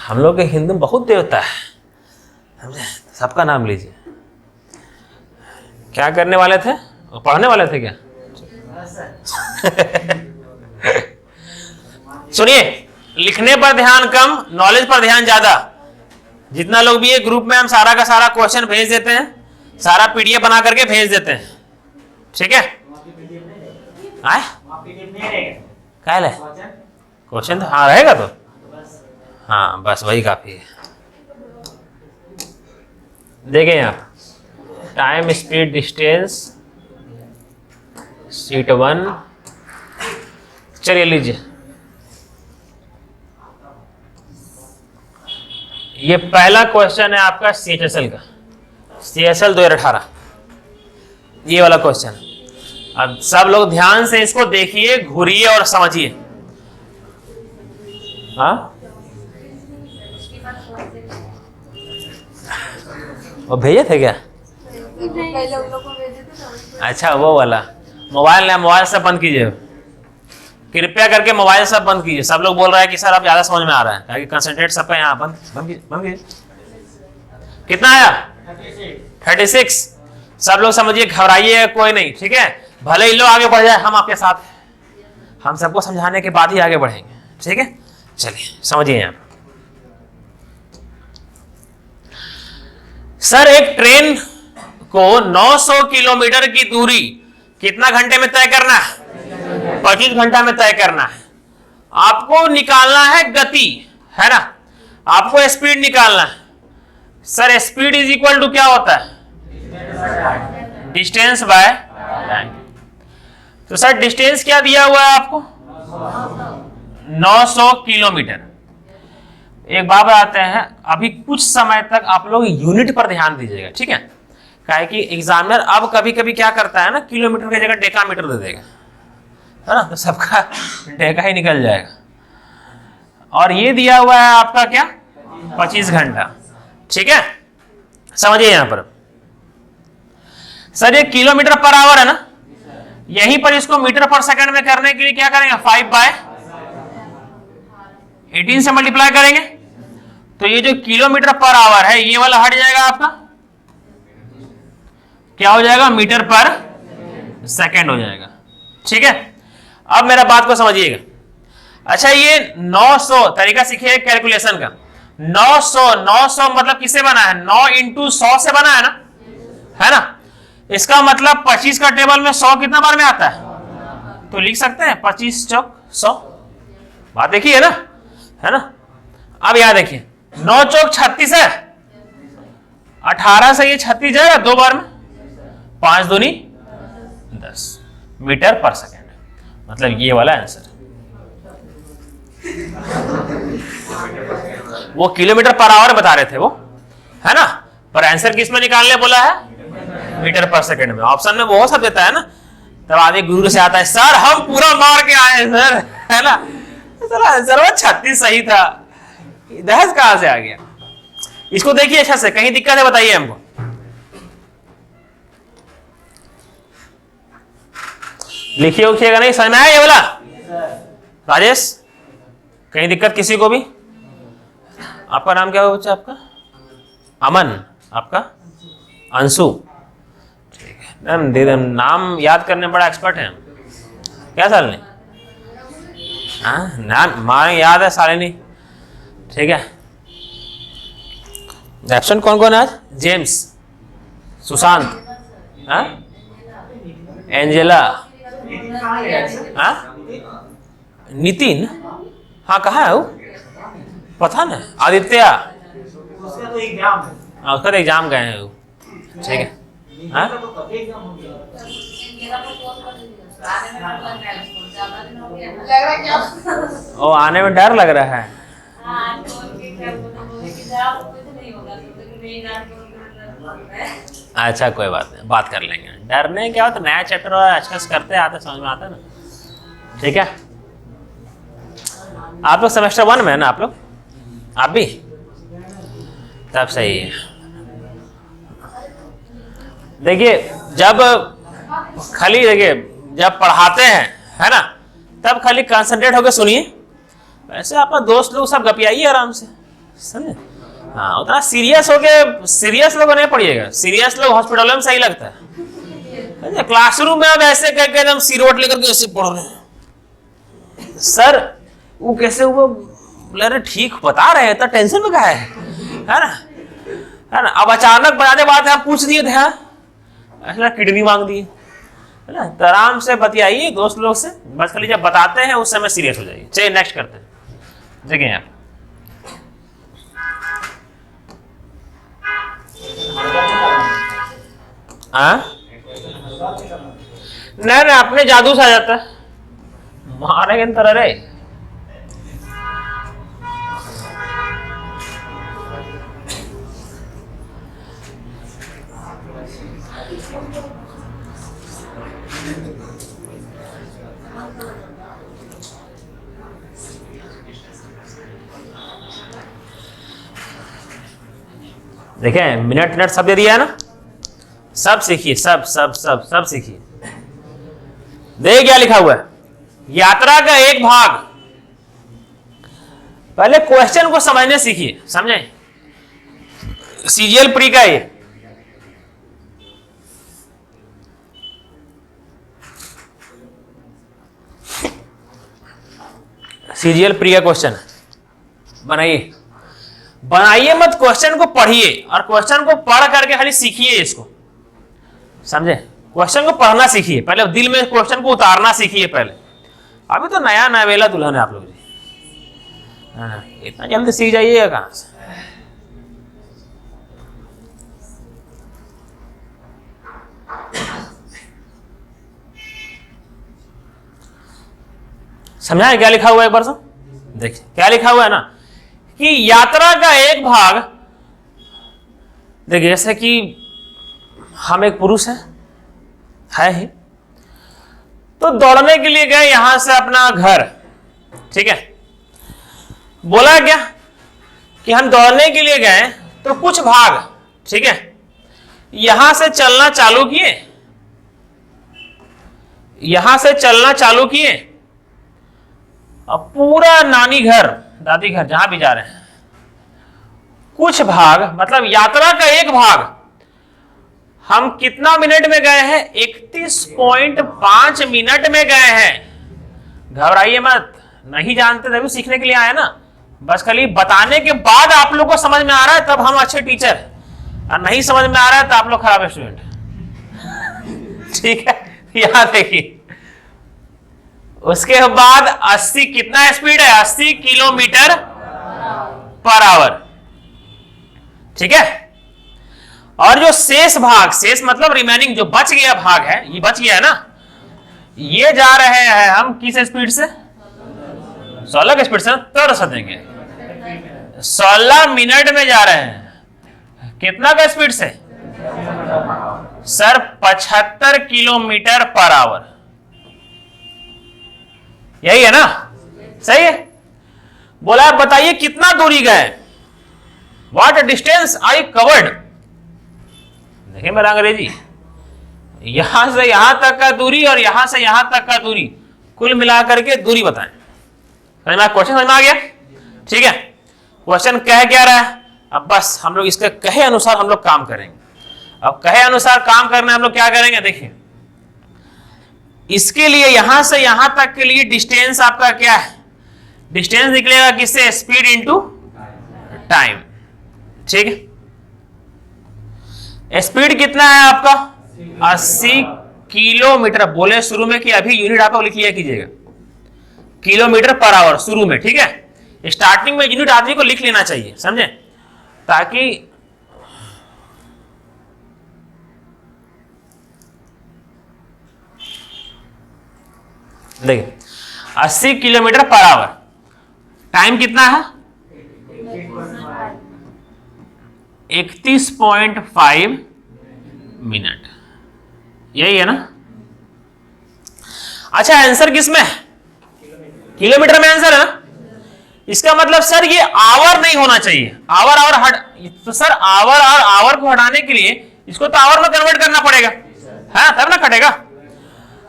हम लोग के हिंदू में बहुत देवता है, समझे? सबका नाम लीजिए। क्या करने वाले थे? पढ़ने वाले थे क्या? सुनिए, लिखने पर ध्यान कम, नॉलेज पर ध्यान ज्यादा। जितना लोग भी है ग्रुप में, हम सारा का सारा क्वेश्चन भेज देते हैं, सारा पीडीएफ बना करके भेज देते हैं, ठीक है? क्या है क्वेश्चन? तो हाँ रहेगा तो हाँ, बस वही काफी है। देखें आप, टाइम, स्पीड, डिस्टेंस, सीट 1। चलिए लीजिए, ये पहला क्वेश्चन है आपका CHSL का, CHSL 2018, ये वाला क्वेश्चन। अब सब लोग ध्यान से इसको देखिए, घूरिए और समझिए। हाँ, वो भेजे थे क्या? अच्छा, वो वाला मोबाइल सब बंद कीजिए, कृपया करके मोबाइल सब बंद कीजिए। सब लोग बोल रहे हैं कि सर अब ज्यादा समझ में आ रहा है, ताकि कंसंट्रेट सबका यहाँ बंद कीजिए। कितना आया? 36। सब लोग समझिए, घबराइए कोई नहीं, ठीक है? भले ही लोग आगे बढ़ जाए, हम आपके साथ, हम सबको समझाने के बाद ही आगे बढ़ेंगे, ठीक है? चलिए समझिए यहाँ। सर, एक ट्रेन को 900 किलोमीटर की दूरी कितना घंटे में तय करना है? 25 घंटा में तय करना है। आपको निकालना है गति, है ना? आपको स्पीड निकालना है। Sir, speed is equal to क्या होता है? Distance by time. तो सर, डिस्टेंस क्या दिया हुआ है आपको? 900 किलोमीटर। एक बात बताते हैं, अभी कुछ समय तक आप लोग यूनिट पर ध्यान दीजिएगा, ठीक है? काहे कि एग्जामिनर अब कभी कभी क्या करता है ना, किलोमीटर की जगह डेकामीटर दे देगा, है ना? तो सबका डेका ही निकल जाएगा। और ये दिया हुआ है आपका क्या? 25 घंटा, ठीक है? समझिए यहां पर। सर, ये किलोमीटर पर आवर है ना, यहीं पर इसको मीटर पर सेकंड में करने के लिए क्या करेंगे? 5/18 से मल्टीप्लाई करेंगे, तो ये जो किलोमीटर पर आवर है ये वाला हट जाएगा आपका, क्या हो जाएगा? मीटर पर सेकंड हो जाएगा, ठीक है? अब मेरा बात को समझिएगा। अच्छा, ये 900 तरीका सीखिए कैलकुलेशन का। 900 मतलब किससे बना है? 9 × 100 से बना है ना, है ना? इसका मतलब 25 का टेबल में 100 कितना बार में आता है? तो लिख सकते हैं 25 चौक 100। बात देखिए ना, है ना? अब यहां देखिए, 9 चौक 36 है, 18 से ये 36 जाएगा 2 बार में, 5 दूनी 10 मीटर पर सेकेंड। मतलब ये वाला आंसर। वो किलोमीटर पर आवर बता रहे थे वो, है ना? पर आंसर किस में निकालने बोला है? मीटर पर सेकंड में। ऑप्शन में वो सब देता है ना, तब आगे गुरु से आता है, सर हम पूरा मार के आए हैं सर, है ना? सर आंसर वो 36 सही था, दहज कहां से आ गया? इसको देखिए अच्छा से, कहीं दिक्कत है बताइए हमको। लिखिए उखिएगा नहीं, समझ में आया ये वाला? राजेश, कहीं दिक्कत किसी को भी? आपका नाम क्या हुआ बच्चा? आपका अमन, आपका अंशु, ठीक है? नाम याद करने बड़ा एक्सपर्ट है। क्या सालनी? हाँ, नाम मारे याद है सालनी, ठीक है? एब्सेंट कौन कौन है आज? जेम्स, सुशांत, हाँ? एंजेला, हाँ? नितिन, हाँ कहाँ है वो? पता ना। आदित्य, उसका तो एग्जाम है, उसका तो एग्जाम गए हैं वो, ठीक है? हाँ? ओ, आने में डर लग रहा है। अच्छा कोई बात नहीं, बात कर लेंगे। डरने क्या होता, नया चैप्टर आजकल करते आते, समझ में आता है ना, ठीक है? आप लोग सेमेस्टर 1 में है ना? आप लोग, आप भी? तब सही है। देखिए, जब खाली देखिए जब पढ़ाते हैं, है ना, तब खाली कंसंट्रेट होकर सुनिए। वैसे अपना दोस्त लोग सब गपियाइए आराम से, समझे? हाँ, उतना सीरियस होके सीरियस लोग नहीं पढ़िएगा, सीरियस लोग हॉस्पिटल में सही लगता है। क्लासरूम में आप ऐसे करके एकदम सिरवट लेकर के ऐसे पढ़ रहे हैं, सर वो कैसे हुआ, अरे ठीक बता रहे हैं तो टेंशन में क्या है ना, है ना। अब अचानक बताते बात है हम पूछ दिए थे, हाँ किडनी मांग दी, है ना। तो आराम से बतियाइए दोस्त लोग से, बस खाली जब बताते हैं उस समय सीरियस हो जाइए। चलिए नेक्स्ट करते हैं, देखिए आप नहीं नहीं अपने जादू से आ जाता है, मारेंगे तरह रे। देखें मिनट मिनट सब दे दिया है ना, सब सीखिए, सब सब सब सब सीखिए। देखिए क्या लिखा हुआ है, यात्रा का एक भाग। पहले क्वेश्चन को समझने सीखिए, समझे? सीजीएल प्री का ये सीजीएल प्री का क्वेश्चन बनाइए, बनाइए मत, क्वेश्चन को पढ़िए और क्वेश्चन को पढ़ करके खाली सीखिए इसको, समझे? क्वेश्चन को पढ़ना सीखिए, पहले दिल में क्वेश्चन को उतारना सीखिए पहले। अभी तो नया नवेला दुल्हन है आप लोग जी, इतना जल्दी सीख जाइएगा कहां से। समझाएं क्या लिखा हुआ है एक बार से? देखिए क्या लिखा हुआ है ना, कि यात्रा का एक भाग। देखिए जैसे कि हम एक पुरुष है ही, तो दौड़ने के लिए गए यहां से अपना घर, ठीक है। बोला क्या कि हम दौड़ने के लिए गए, तो कुछ भाग, ठीक है, यहां से चलना चालू किए, यहां से चलना चालू किए, अब पूरा नानी घर दादी घर जहां भी जा रहे हैं, कुछ भाग मतलब यात्रा का एक भाग हम कितना मिनट में गए हैं, 31.5 मिनट में गए हैं। घबराइए मत, नहीं जानते तभी सीखने के लिए आए ना, बस खाली बताने के बाद आप लोग को समझ में आ रहा है तब हम अच्छे टीचर, और नहीं समझ में आ रहा है तो आप लोग खराब स्टूडेंट। ठीक है, यहां देखिए, उसके बाद 80 कितना स्पीड है, 80 किलोमीटर पर आवर, ठीक है। और जो शेष भाग, शेष मतलब रिमेनिंग जो बच गया भाग है, ये बच गया है ना, ये जा रहे हैं हम किस स्पीड से, 16 की स्पीड से, तरह से देंगे 16 मिनट में जा रहे हैं, कितना का स्पीड से सर, 75 किलोमीटर पर आवर, यही है ना, सही है। बोला बताइए कितना दूरी गए, व्हाट डिस्टेंस आई कवर्ड। देखिए मेरा अंग्रेजी, यहां से यहां तक का दूरी और यहां से यहां तक का दूरी, कुल मिलाकर के दूरी बताएं। समझ में, क्वेश्चन समझ में आ गया? ठीक है, क्वेश्चन कह क्या रहा है, अब बस हम लोग इसके कहे अनुसार हम लोग काम करेंगे। अब कहे अनुसार काम करना हम लोग क्या करेंगे, देखिए इसके लिए यहां से यहां तक के लिए डिस्टेंस आपका क्या है, डिस्टेंस निकलेगा किससे, स्पीड इंटू टाइम, ठीक है। स्पीड कितना है आपका, 80 किलोमीटर। बोले शुरू में कि अभी यूनिट आपको लिख लिया कीजिएगा, किलोमीटर पर आवर शुरू में, ठीक है। स्टार्टिंग में यूनिट आदमी को लिख लेना चाहिए, समझे, ताकि देखिए 80 किलोमीटर पर आवर, टाइम कितना है 31.5 मिनट, यही है ना। अच्छा आंसर किस में, किलोमीटर में आंसर है ना। इसका मतलब सर ये आवर नहीं होना चाहिए, आवर आवर हट, तो सर आवर और आवर को हटाने के लिए इसको तो आवर में कन्वर्ट करना पड़ेगा, हाँ तब ना कटेगा।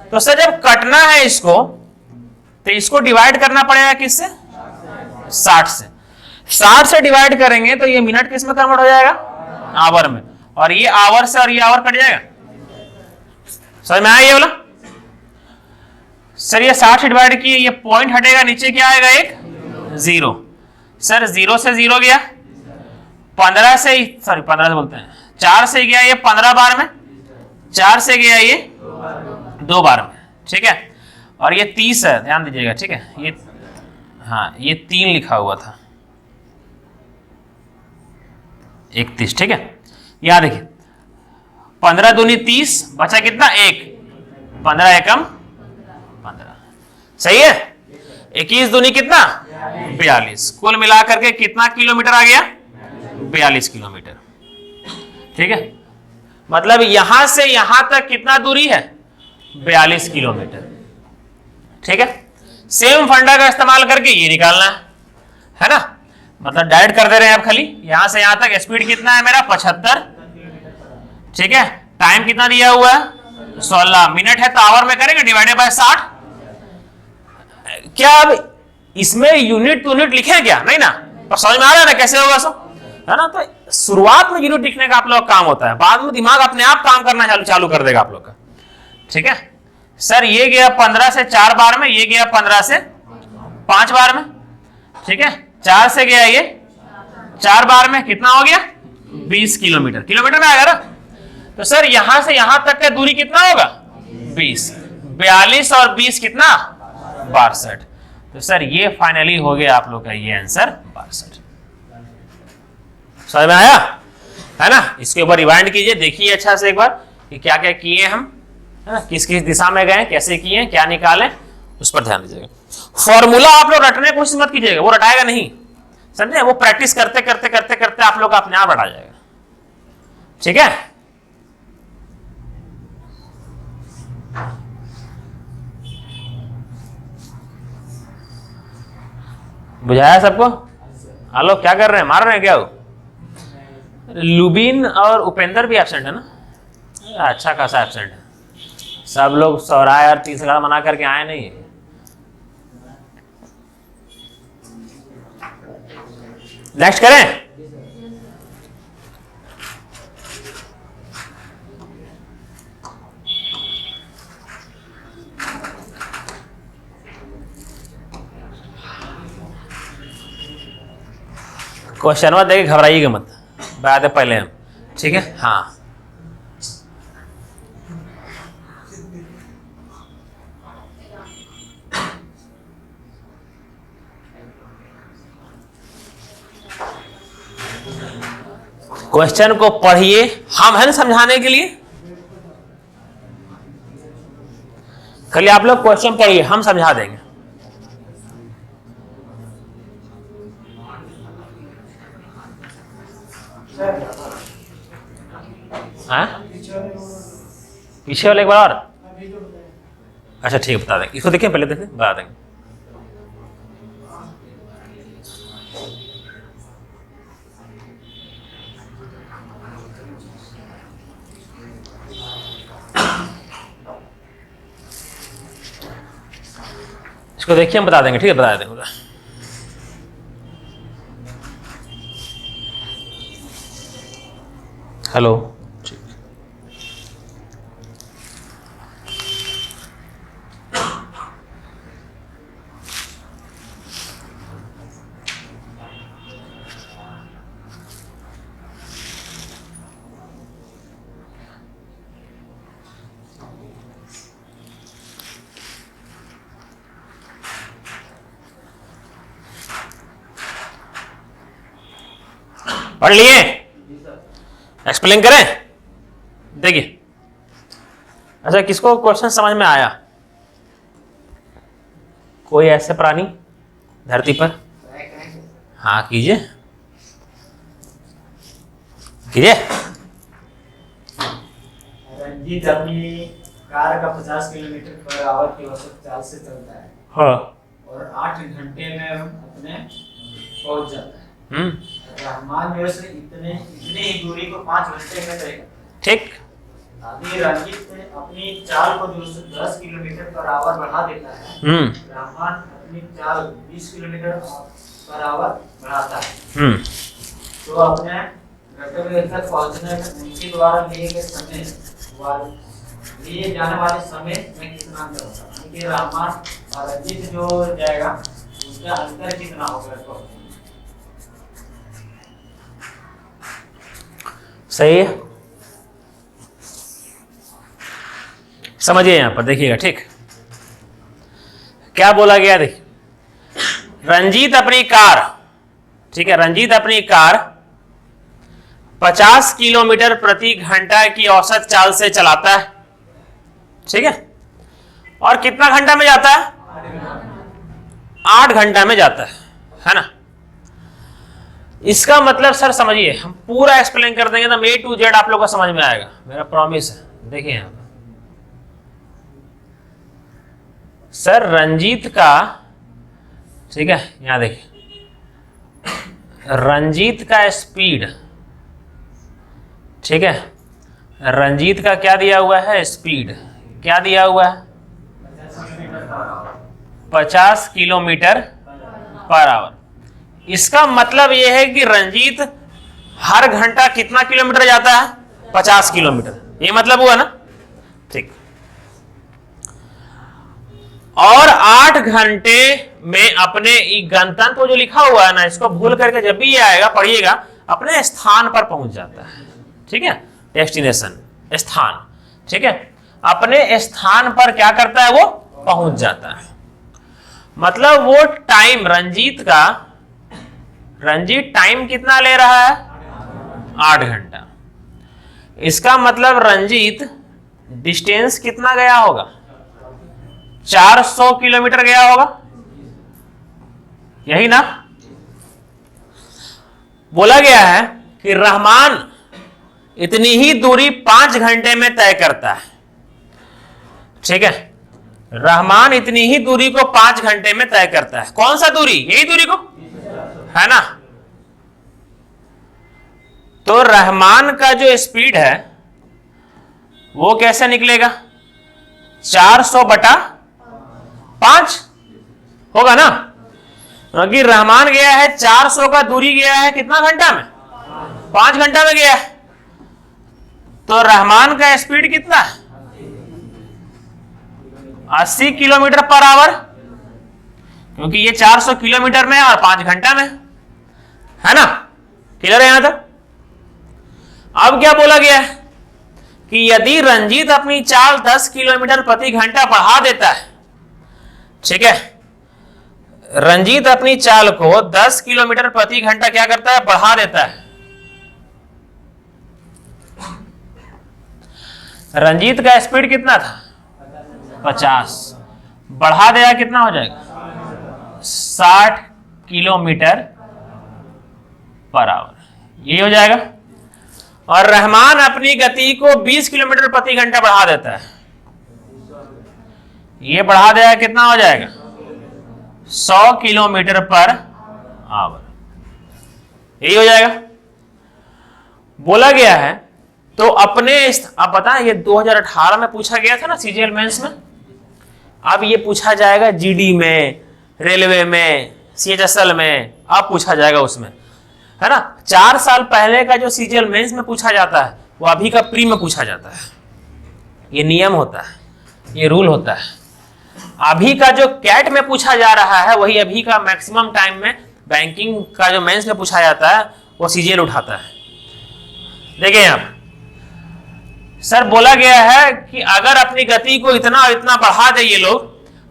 तो सर जब कटना है इसको, तो इसको डिवाइड करना पड़ेगा किससे, 60 से। 60 से डिवाइड करेंगे तो ये मिनट किस में कन्वर्ट हो जाएगा? आवर में। और ये आवर से और ये आवर कट जाएगा। समझ में आया ये वाला? सर ये 60 से डिवाइड किए, ये पॉइंट हटेगा, नीचे क्या आएगा? एक 0। सर 0 से 0 गया, 15 से 15 से बोलते हैं 4 से गया ये 15 बार में, 4 से गया ये 2 बार में, ठीक है। और ये 30 है, ध्यान दीजिएगा, ठीक है। ये हाँ ये 3 लिखा हुआ था, 31, ठीक है। यहां देखिए 15 दूनी 30, बचा कितना? 1, 15 एकम 15, सही है। 21 दूनी कितना? 42। कुल मिलाकर के कितना किलोमीटर आ गया? 42 किलोमीटर, ठीक है। मतलब यहां से यहां तक कितना दूरी है? 42 किलोमीटर, ठीक है। सेम फंडा का इस्तेमाल करके ये निकालना है ना, मतलब डायरेक्ट कर दे रहे हैं आप खाली। यहां से यहां तक स्पीड कितना है मेरा? 75, ठीक है। टाइम कितना दिया हुआ है? 16 मिनट है, तो आवर में करेंगे डिवाइडेड बाय 60। क्या अब इसमें यूनिट टू यूनिट लिखे क्या? नहीं ना, पर समझ में आ रहा है ना कैसे होगा सब, है ना। तो शुरुआत में यूनिट लिखने का आप लोग काम होता है, बाद में दिमाग अपने आप काम करना चालू कर देगा आप लोग का, ठीक है। सर ये गया 15 से 4 बार में, ये गया 15 से 5 बार में, ठीक है। 4 से गया ये 4 बार में, कितना हो गया? 20 किलोमीटर, किलोमीटर में आएगा ना। तो सर यहां से यहां तक का दूरी कितना होगा? 20, 42 और 20 कितना? 62। तो सर ये फाइनली हो गया आप लोग का ये आंसर 62। समझ में आया है ना? इसके ऊपर रिवाइंड कीजिए, देखिए अच्छा से एक बार कि क्या क्या किए हम, है ना, किस किस दिशा में गए, कैसे किए, क्या निकालें, उस पर ध्यान दीजिएगा। फॉर्मूला आप लोग रटने की कोशिश मत कीजिएगा, वो रटाएगा नहीं, समझे। वो प्रैक्टिस करते करते करते करते आप लोग अपने आप रटा जाएगा, ठीक है। बुझाया सबको? हेलो, क्या कर रहे हैं? मार रहे हैं क्या? वो लुबीन और उपेंद्र भी एब्सेंट है ना, अच्छा खासा एब्सेंट है। सब लोग सौराय और 30 मना करके आए नहीं। नेक्स्ट करें। क्वेश्चन में देखिए, घबराइएगा मत, बता दे पहले हम, ठीक है। हाँ क्वेश्चन को पढ़िए, हम है ना समझाने के लिए, खाली आप लोग क्वेश्चन पढ़िए, हम समझा देंगे। हाँ? पीछे वाले एक बार और, अच्छा ठीक है, बता देंगे। इसको देखिए, पहले देखें, बता देंगे। इसको देखिए, हम बता देंगे, ठीक है, बता देंगे। हेलो, ठीक। पढ़ लिए? एक्सप्लेन करें? देखिए, अच्छा किसको क्वेश्चन समझ में आया? कोई ऐसे प्राणी धरती पर? हाँ कीजिए कीजिए। रंजीत अपनी कार का 50 किलोमीटर पर आवर की औसत चाल से चलता है, हाँ, और 8 घंटे में अपने पहुंच जाता है। रहमान जो से इतनी ही दूरी को 5 घंटे में तय, ठीक। अभी रंजीत अपनी चाल को 10 किलोमीटर पर आवर बढ़ा देता है, रहमान अपनी चाल 20 किलोमीटर पर आवर बढ़ाता है। तो अपने गंतव्य तक पहुंचने में उनके द्वारा लिए जाने वाले समय में कितना अंतर होगा, यानी कि रहमान और रंजीत जो जाएगा उसका अंतर कितना होगा इसको। सही है, समझिए यहां पर देखिएगा। ठीक, क्या बोला गया, देखिए रंजीत अपनी कार, ठीक है, रंजीत अपनी कार 50 किलोमीटर प्रति घंटा की औसत चाल से चलाता है, ठीक है, और कितना घंटा में जाता है, 8 घंटा में जाता है ना। इसका मतलब सर समझिए, हम पूरा एक्सप्लेन कर देंगे तो A to Z आप लोग को समझ में आएगा, मेरा प्रॉमिस है। देखिए यहां पर सर रंजीत का, ठीक है, यहां देखिए रंजीत का स्पीड, ठीक है, रंजीत का क्या दिया हुआ है, स्पीड क्या दिया हुआ है, 50 किलोमीटर पर आवर। इसका मतलब यह है कि रंजीत हर घंटा कितना किलोमीटर जाता है, 50 किलोमीटर, ये मतलब हुआ ना। ठीक, और 8 घंटे में अपने गंतव्य जो लिखा हुआ है ना, इसको भूल करके जब भी ये आएगा पढ़िएगा, अपने स्थान पर पहुंच जाता है, ठीक है, डेस्टिनेशन स्थान, ठीक है, अपने स्थान पर क्या करता है, वो पहुंच जाता है। मतलब वो टाइम रंजीत टाइम कितना ले रहा है, 8 घंटा। इसका मतलब रंजीत डिस्टेंस कितना गया होगा, 400 किलोमीटर गया होगा, यही ना। बोला गया है कि रहमान इतनी ही दूरी 5 घंटे में तय करता है, ठीक है, रहमान इतनी ही दूरी को 5 घंटे में तय करता है। कौन सा दूरी, यही दूरी को, है ना। तो रहमान का जो स्पीड है वो कैसे निकलेगा, 400 बटा 5 होगा ना, क्योंकि रहमान गया है 400 का दूरी गया है कितना घंटा में, 5 घंटा में गया है। तो रहमान का स्पीड कितना है, 80 किलोमीटर पर आवर, क्योंकि ये 400 किलोमीटर में और 5 घंटा में, है ना। क्लियर है यहां तक। अब क्या बोला गया है कि यदि रंजीत अपनी चाल 10 किलोमीटर प्रति घंटा बढ़ा देता है, ठीक है, रंजीत अपनी चाल को 10 किलोमीटर प्रति घंटा क्या करता है, बढ़ा देता है। रंजीत का स्पीड कितना था, 50, बढ़ा देगा कितना हो जाएगा, 60 किलोमीटर पर आवर, ये हो जाएगा। और रहमान अपनी गति को 20 किलोमीटर प्रति घंटा बढ़ा देता है, ये बढ़ा देगा कितना हो जाएगा, 100 किलोमीटर पर आवर, यही हो जाएगा। बोला गया है तो अपने, अब बताएं ये 2018 में पूछा गया था ना सीजीएल मेंस में, अब ये पूछा जाएगा जीडी में, रेलवे में, सीएचएसएल में, अब पूछा जाएगा उसमें, है ना। 4 साल पहले का जो सीजीएल मेंस में पूछा जाता है वो अभी का प्री में पूछा जाता है। ये नियम होता है, ये रूल होता है। अभी का जो कैट में पूछा जा रहा है वही अभी का मैक्सिमम टाइम में बैंकिंग का जो मेंस में पूछा जाता है वो सीजीएल उठाता है। देखिए यहां सर बोला गया है कि अगर अपनी गति को इतना और इतना बढ़ा दे ये लोग,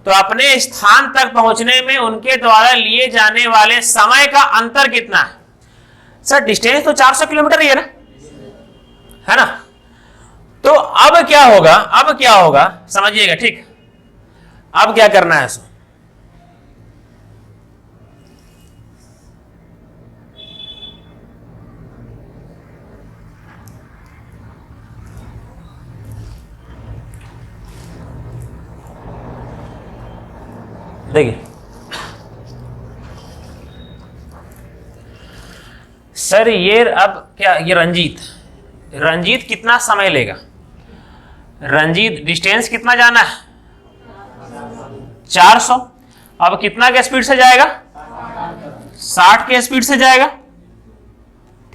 तो अपने स्थान तक पहुंचने में उनके द्वारा लिए जाने वाले समय का अंतर कितना है। सर डिस्टेंस तो 400 किलोमीटर ही है ना। तो अब क्या होगा समझिएगा, ठीक। अब क्या करना है, देखिए सर ये अब क्या, ये रंजीत कितना समय लेगा, रंजीत डिस्टेंस कितना जाना है 400, अब कितना के स्पीड से जाएगा, 60 के स्पीड से जाएगा,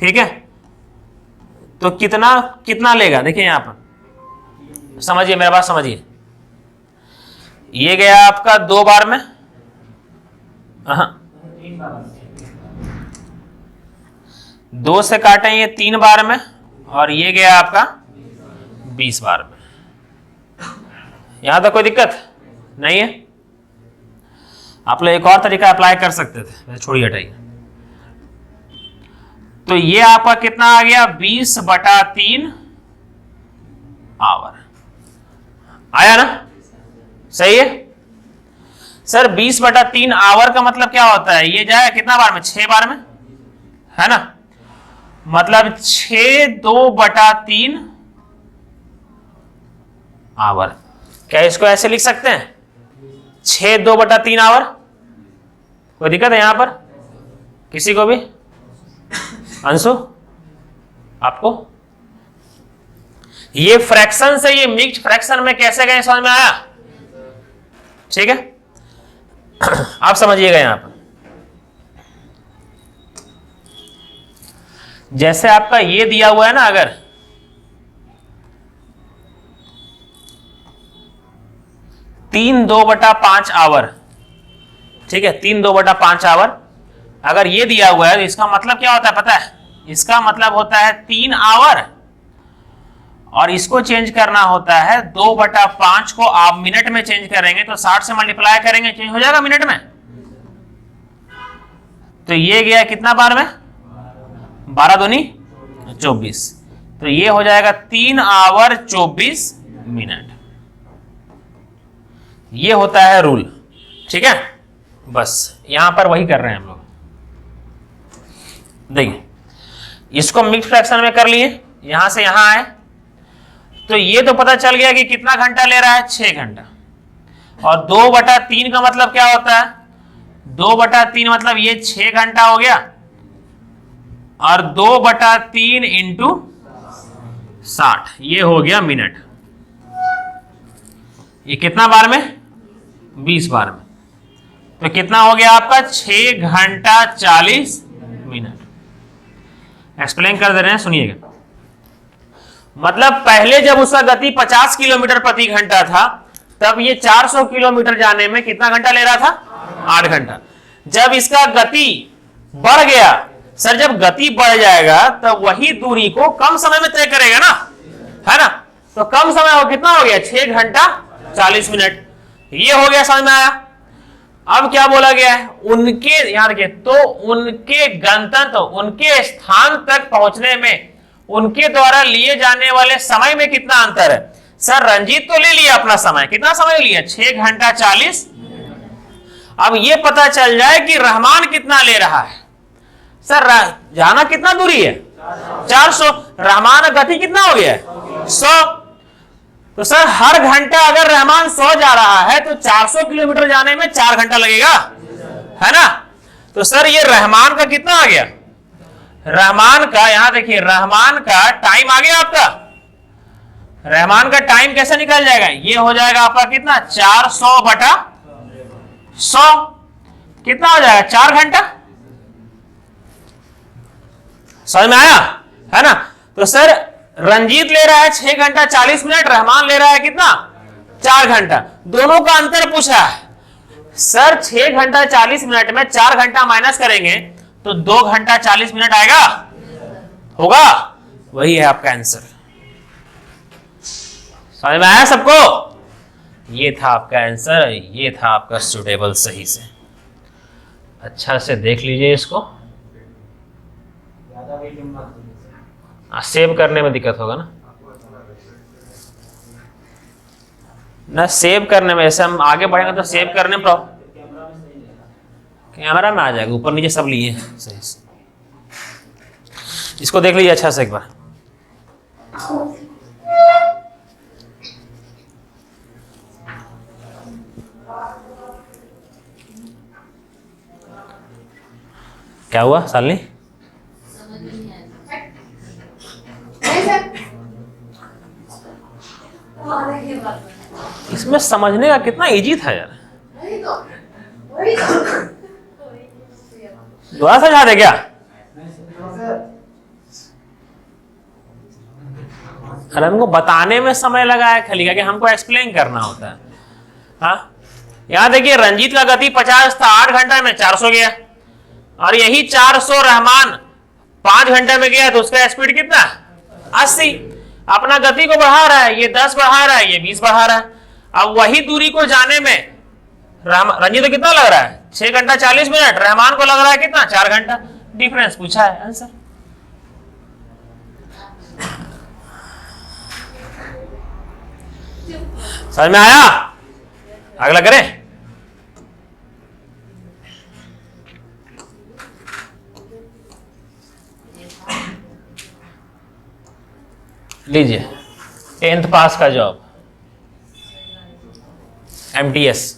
ठीक है, तो कितना कितना लेगा, देखिए यहां पर समझिए, मेरा बात समझिए। ये गया आपका 2 बार में, 2 से काटें ये 3 बार में, और ये गया आपका 20 बार में। यहां तक कोई दिक्कत नहीं है? आप लोग एक और तरीका अप्लाई कर सकते थे, छोड़िए हटाइए। तो ये आपका कितना आ गया, 20/3 आवर आया ना, सही है सर। 20/3 आवर का मतलब क्या होता है, ये जाएगा कितना बार में, 6 बार में, है ना। मतलब 6 2/3 आवर। क्या इसको ऐसे लिख सकते हैं, 6 2/3 आवर? कोई दिक्कत है यहां पर किसी को भी? अंशु आपको ये फ्रैक्शन से ये मिक्स्ड फ्रैक्शन में कैसे गए, समझ में आया? ठीक है, आप समझिएगा यहां पर। जैसे आपका ये दिया हुआ है ना, अगर 3 2/5 आवर, ठीक है, 3 2/5 आवर अगर ये दिया हुआ है, तो इसका मतलब क्या होता है पता है? इसका मतलब होता है 3 आवर, और इसको चेंज करना होता है 2/5 को आप मिनट में चेंज करेंगे तो 60 से मल्टीप्लाई करेंगे, चेंज हो जाएगा मिनट में। तो ये गया कितना बार में, 12 दूनी 24, तो ये हो जाएगा 3 आवर 24 मिनट। ये होता है रूल, ठीक है। बस यहां पर वही कर रहे हैं हम लोग। देखिए इसको मिक्स फ्रैक्शन में कर लिए, यहां से यहां आए, तो ये तो पता चल गया कि कितना घंटा ले रहा है, 6 घंटा। और 2/3 का मतलब क्या होता है, 2/3 मतलब ये 6 घंटा हो गया, और 2/3 इंटू 60 ये हो गया मिनट। ये कितना बार में, 20 बार में। तो कितना हो गया आपका, 6 घंटा 40 मिनट। एक्सप्लेन कर दे रहे हैं, सुनिएगा। मतलब पहले जब उसका गति 50 किलोमीटर प्रति घंटा था, तब ये 400 किलोमीटर जाने में कितना घंटा ले रहा था, 8 घंटा। जब इसका गति बढ़ गया, सर जब गति बढ़ जाएगा तब वही दूरी को कम समय में तय करेगा ना, है ना। तो कम समय हो कितना हो गया, 6 घंटा 40 मिनट। ये हो गया, समझ में आया? अब क्या बोला गया है, उनके, यहां देखिए, तो उनके गंतव्य, उनके स्थान तक पहुंचने में उनके द्वारा लिए जाने वाले समय में कितना अंतर है। सर रंजीत तो ले लिया अपना समय, कितना समय लिया, 6 घंटा 40। अब ये पता चल जाए कि रहमान कितना ले रहा है। सर जाना कितना दूरी है, 400, रहमान गति कितना हो गया है, 100। तो सर हर घंटा अगर रहमान 100 जा रहा है तो 400 किलोमीटर जाने में 4 घंटा लगेगा, है ना। तो सर ये रहमान का कितना आ गया, रहमान का, यहां देखिए रहमान का टाइम आ गया आपका। रहमान का टाइम कैसे निकल जाएगा, ये हो जाएगा आपका कितना, 400/100 कितना हो जाएगा, 4 घंटा। समझ में आया, है ना। तो सर रंजीत ले रहा है 6 घंटा 40 मिनट, रहमान ले रहा है कितना, 4 घंटा। दोनों का अंतर पूछा है। सर 6 घंटा 40 मिनट में 4 घंटा माइनस करेंगे तो 2 घंटा 40 मिनट आएगा, होगा, वही है आपका आंसर। समझ में आया सबको? ये था आपका आंसर, ये था आपका सुटेबल। सही से अच्छा से देख लीजिए इसको, सेव करने में दिक्कत होगा ना सेव करने में, ऐसे हम आगे बढ़ेंगे तो सेव करने में कैमरा में आ जाएगा, ऊपर नीचे सब लिए सही से। इसको देख लीजिए अच्छा से एक बार। क्या हुआ सालनी? इसमें समझने का कितना इजी था यार, दोबारा समझा दे क्या? अरे हमको बताने में समय लगा है खाली, कि हमको एक्सप्लेन करना होता है। हाँ, यहाँ देखिए रंजीत का गति 50 था, 8 घंटा में 400 गया, और यही 400 रहमान 5 घंटे में गया, तो उसका स्पीड कितना 80। अपना गति को बढ़ा रहा है, ये 10 बढ़ा रहा है, ये 20 बढ़ा रहा है। अब वही दूरी को जाने में रंजीत को कितना लग रहा है 6 घंटा 40 मिनट, रहमान को लग रहा है कितना 4 घंटा। डिफरेंस पूछा है, आंसर। समझ में आया? अगला करें। लीजिए 10th पास का जॉब, MTS।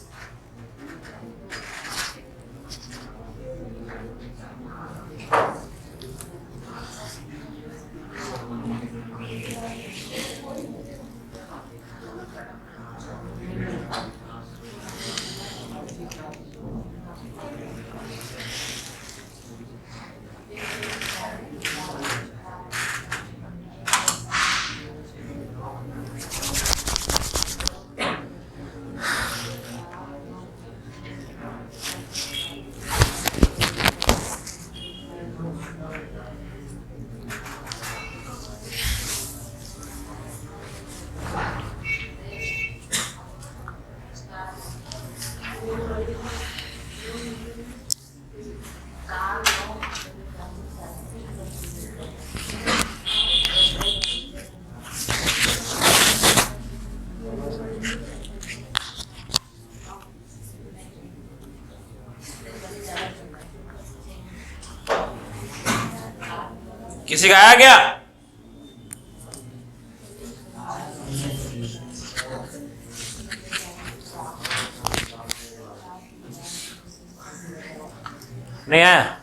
किसी का आया क्या? नहीं आया?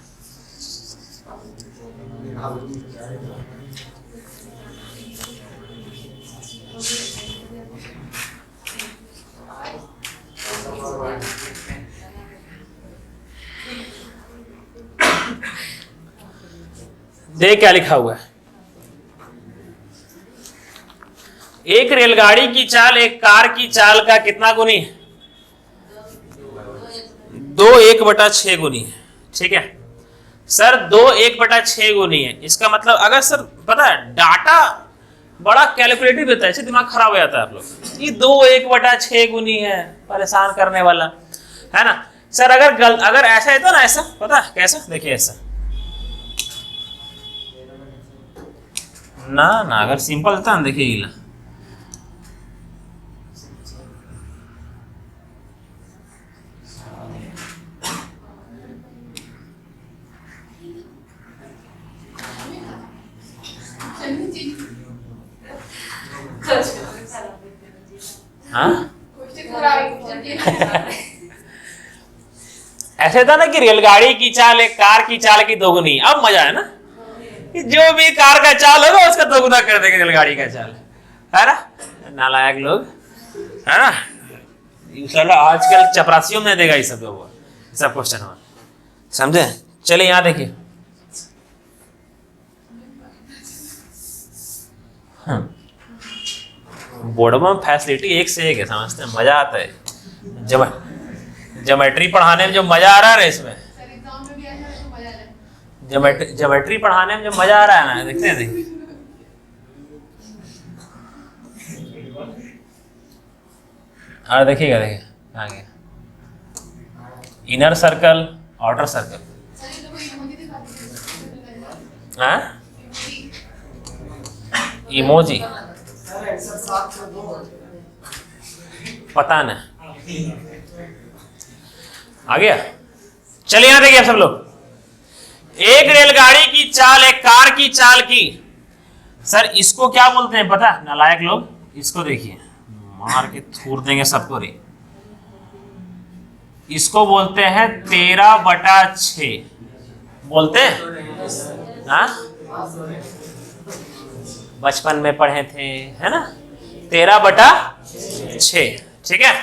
देख क्या लिखा हुआ है। एक रेलगाड़ी की चाल एक कार की चाल का कितना गुनी है? 2 1/6 गुनी है। ठीक है सर, 2 1/6 गुनी है। इसका मतलब अगर सर पता है डाटा बड़ा कैलकुलेटिव देता है, दिमाग खराब हो जाता है आप लोग। ये 2 1/6 गुनी है, परेशान करने वाला है ना सर। अगर ऐसा होता ना, ऐसा पता है कैसा, देखिए ऐसा ना अगर सिंपल होता ना, देखिए गिला हाँ ऐसे था ना कि रेलगाड़ी की चाल एक कार की चाल की दोगुनी। अब मजा है ना, कि जो भी कार का चाल होगा उसका दोगुना कर देगा रेलगाड़ी का चाल, है ना। नालायक लोग, है ना। इंशाल्लाह आजकल चपरासियों में देगा ये सब लोग, सब क्वेश्चन हो, समझे। चले यहाँ देखिए, बोर्ड में फैसिलिटी एक से एक है, समझते हैं, मजा आता है। ज्योमेट्री पढ़ाने में जो मजा आ रहा है ना, इसमें ज्योमेट्री पढ़ाने में जो मजा आ रहा है ना, देखते हैं देखिए। और देखिएगा, देखिए आगे इनर सर्कल, आउटर सर्कल, हाँ इमोजी पता नहीं आ गया। चलिए यहां देखिए सब लोग, एक रेलगाड़ी की चाल एक कार की चाल की, सर इसको क्या बोलते हैं पता है नालायक लोग? इसको देखिए, मार के थूर देंगे सबको रे। इसको बोलते हैं 13/6 बोलते हैं, हाँ बचपन में पढ़े थे, है ना, 13/6। ठीक है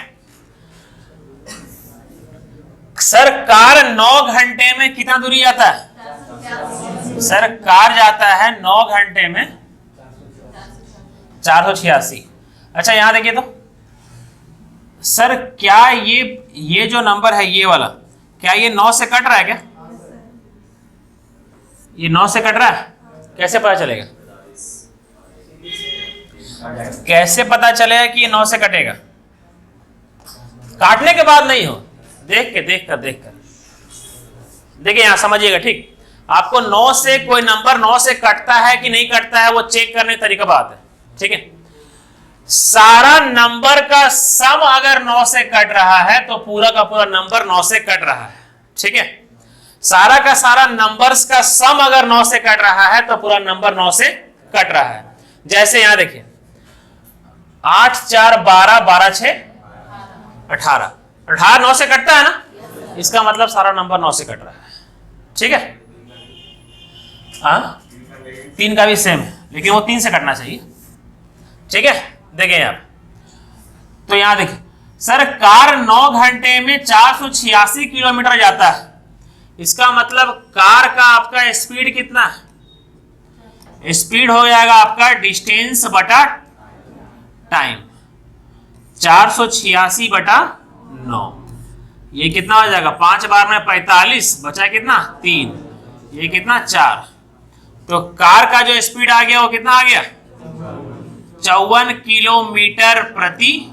सर, कार 9 घंटे में कितना दूरी जाता है? सर कार जाता है 9 घंटे में 486। अच्छा यहां देखिए तो सर क्या ये जो नंबर है ये वाला, क्या ये 9 से कट रहा है क्या? ये 9 से कट रहा है, कैसे पता चलेगा? कैसे पता चलेगा कि ये 9 से कटेगा? काटने के बाद नहीं हो, देख कर देखिए यहां समझिएगा ठीक। आपको 9 से कोई नंबर 9 से कटता है कि नहीं कटता है वो चेक करने का तरीका बात है, ठीक है। सारा नंबर का सम अगर 9 से कट रहा है तो पूरा का पूरा नंबर 9 से कट रहा है, ठीक है। सारा का सारा नंबर्स का सम अगर 9 से कट रहा है तो पूरा नंबर 9 से कट रहा है। जैसे यहां देखिए 8 4 12 12 6 18, 18 9 से कटता है ना, इसका मतलब सारा नंबर 9 से कट रहा है, ठीक है। 3 का भी सेम है लेकिन वो 3 से कटना चाहिए, ठीक है। देखिए आप तो यहां देखिए सर कार 9 घंटे में 486 किलोमीटर जाता है, इसका मतलब कार का आपका स्पीड कितना है? स्पीड हो जाएगा आपका डिस्टेंस बटा टाइम, 486 बटा 9, ये कितना हो जाएगा? 5 बार में 45, बचा कितना? 3, ये कितना? 4। तो कार का जो स्पीड आ गया वो कितना आ गया? 54 किलोमीटर प्रति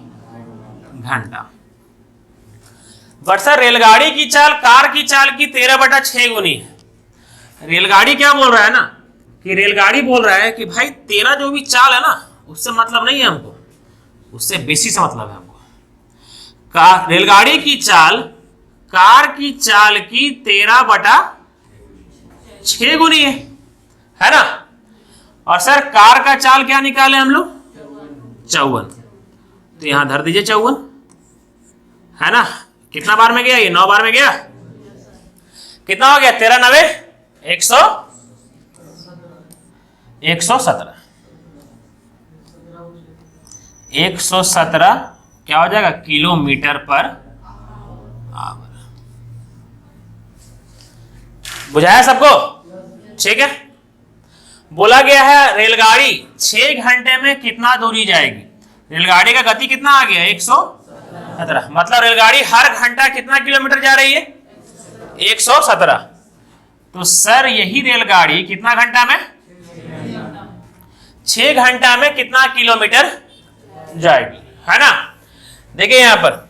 घंटा। बट सर रेलगाड़ी की चाल कार की चाल की 13/6 गुनी है। रेलगाड़ी क्या बोल रहा है ना कि रेलगाड़ी बोल रहा है कि भाई तेरा जो भी चाल है ना उससे मतलब नहीं है हमको, उससे बेसी से मतलब है हमको। रेलगाड़ी की चाल कार की चाल की 13/6 गुनी है ना। और सर कार का चाल क्या निकाले हम लोग? 54, तो यहां धर दीजिए 54, है ना। कितना बार में गया? ये 9 बार में गया, कितना हो गया? 13 9 117, 117 क्या हो जाएगा? Kilometre per hour. बुझाया सबको? ठीक है। बोला गया है रेलगाड़ी 6 घंटे में कितना दूरी जाएगी। रेलगाड़ी का गति कितना आ गया? 117, मतलब रेलगाड़ी हर घंटा कितना किलोमीटर जा रही है? 117। तो सर यही रेलगाड़ी कितना घंटा में? 6 घंटा में कितना किलोमीटर जाएगी, है ना। देखिए यहां पर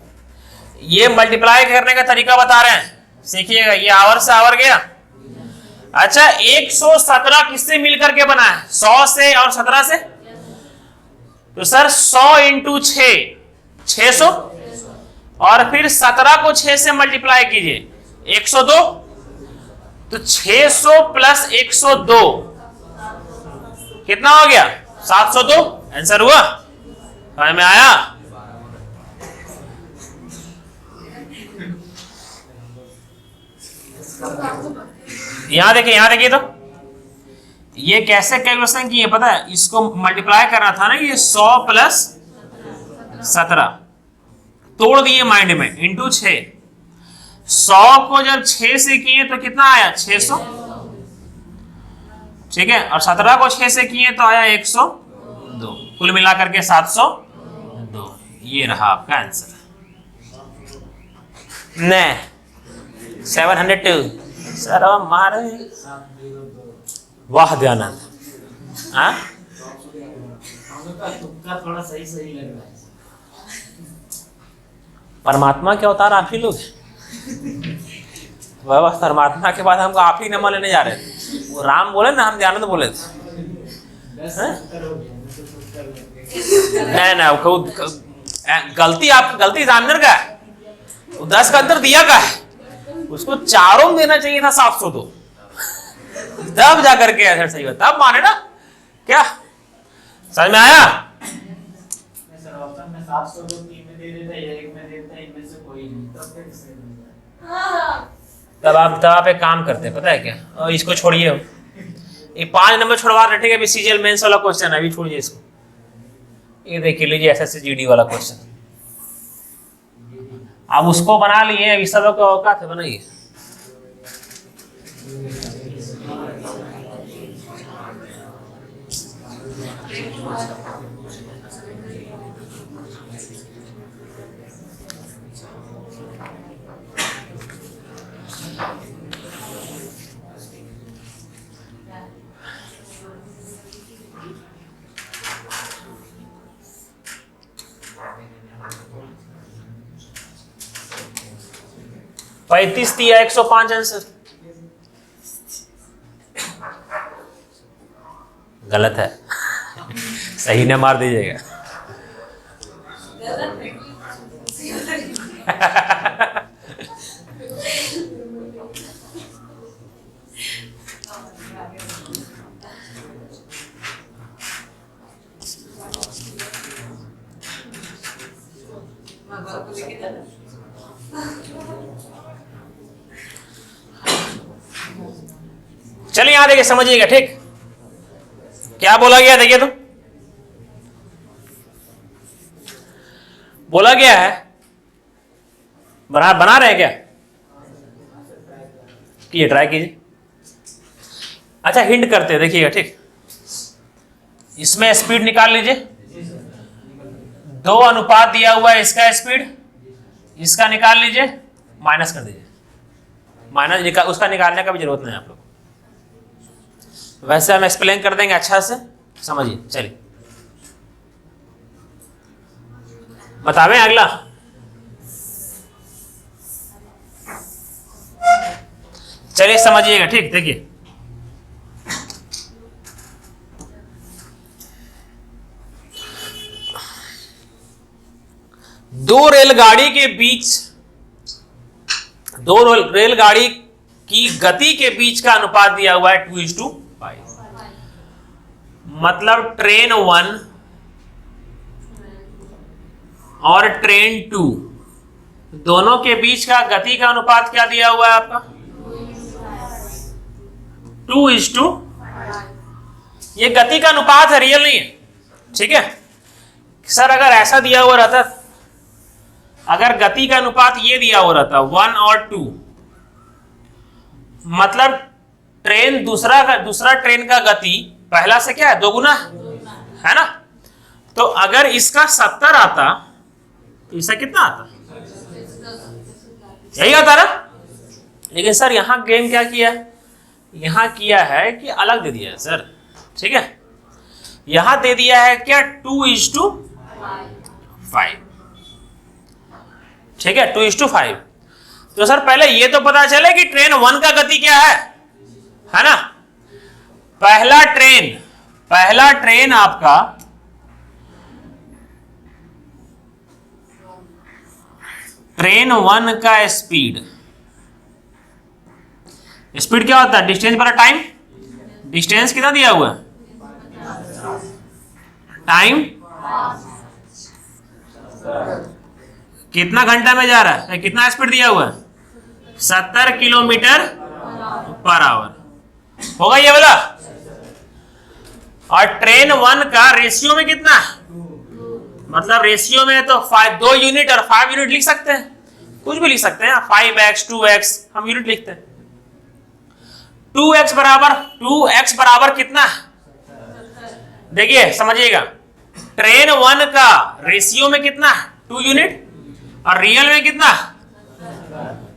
ये मल्टीप्लाई करने का तरीका बता रहे हैं, सीखिएगा। ये आवर से आवर गया। अच्छा 117 किससे मिलकर के बना है? 100 से और 17 से। तो सर 100 इंटू 6 600, और फिर 17 को 6 से मल्टीप्लाई कीजिए 102, तो 600 प्लस 102 कितना हो गया? 702। आंसर हुआ, समझ में आया? यहां देखिए तो ये कैसे कैलकुलेशन की है पता है? इसको मल्टीप्लाई करना था ना, ये 100 प्लस 17 तोड़ दिए माइंड में, इंटू 6। 100 को जब 6 से किए तो कितना आया? 600, ठीक है। और 17 को 6 से किए तो आया 102, कुल मिलाकर के 702। ये रहा आपका आंसर। ने 702 सर मारे। वाह दयानंद, थोड़ा सही लग रहा है। परमात्मा के अवतार आप ही लोग। वह परमात्मा के बाद हमको आप ही नंबर लेने जा रहे थे। वो राम बोले ना, हम दयानंद बोले थे। नहीं गलती आप गलती जानवर का है। 10 का अंतर दिया का है, उसको चारों में देना चाहिए था 702, तब जाकर के आंसर सही होता, तब माने ना। क्या समझ में आया? सर ऑप्शन में 702 3 में दे देता है, 1 में देता है, इनमें से कोई नहीं, तब कैसे सही होगा? तब आप एक काम करते हैं पता है क्या? और इसको छोड़िए, ये 5 नंबर छुड़वा रहे, ठीक है। अभी सीजीएल मेंस वाला क्वेश्चन है, अभी छोड़िए इसको। ये देख लीजिए एसएससी जीडी वाला क्वेश्चन, आप उसको बना लिए, अभी सब का औकात है, बनाइए। 35 दिया 105 आंसर। गलत है, सही ने मार दीजिएगा। चलिए यहां देखिए, समझिएगा ठीक। क्या बोला गया देखिए, तो बोला गया है, बना रहे हैं क्या? ये ट्राई कीजिए। अच्छा हिंट करते हैं, देखिएगा ठीक। इसमें स्पीड निकाल लीजिए, 2 अनुपात दिया हुआ है, इसका स्पीड, इसका निकाल लीजिए, माइनस कर दीजिए। माइनस उसका निकालने का भी जरूरत नहीं है आप लोग, वैसे हम एक्सप्लेन कर देंगे अच्छा से, समझिए। चलिए बतावें अगला। चलिए समझिएगा ठीक। देखिए दो रेलगाड़ी की गति के बीच का अनुपात दिया हुआ है 2:5। मतलब ट्रेन 1 और ट्रेन 2 दोनों के बीच का गति का अनुपात क्या दिया हुआ है आपका? 2:5। ये गति का अनुपात है, रियल नहीं है, ठीक है। सर अगर ऐसा दिया हुआ रहता, अगर गति का अनुपात ये दिया हुआ रहता 1 और 2, मतलब ट्रेन दूसरा ट्रेन का गति पहला से क्या है, 2 गुना है ना। तो अगर इसका 70 आता, इसका कितना आता? यही आता ना। लेकिन सर यहां गेम क्या किया है, यहां किया है कि अलग दे दिया है सर, ठीक है। यहां दे दिया है क्या, 2:5, ठीक है, 2:5। तो सर पहले ये तो पता चले कि ट्रेन 1 का गति क्या है ना। पहला ट्रेन आपका ट्रेन 1 का स्पीड क्या होता है? डिस्टेंस बटा टाइम। डिस्टेंस कितना दिया हुआ है? टाइम कितना घंटा में जा रहा है, कितना स्पीड दिया हुआ है? 70 किलोमीटर पर आवर होगा ये वाला। और ट्रेन 1 का रेशियो में कितना, मतलब रेशियो में तो 2 यूनिट और 5 यूनिट लिख सकते हैं, कुछ भी लिख सकते हैं, 5x 2x हम यूनिट लिखते हैं। 2x बराबर कितना, देखिए समझिएगा। ट्रेन 1 का रेशियो में कितना, 2 यूनिट, और रियल में कितना?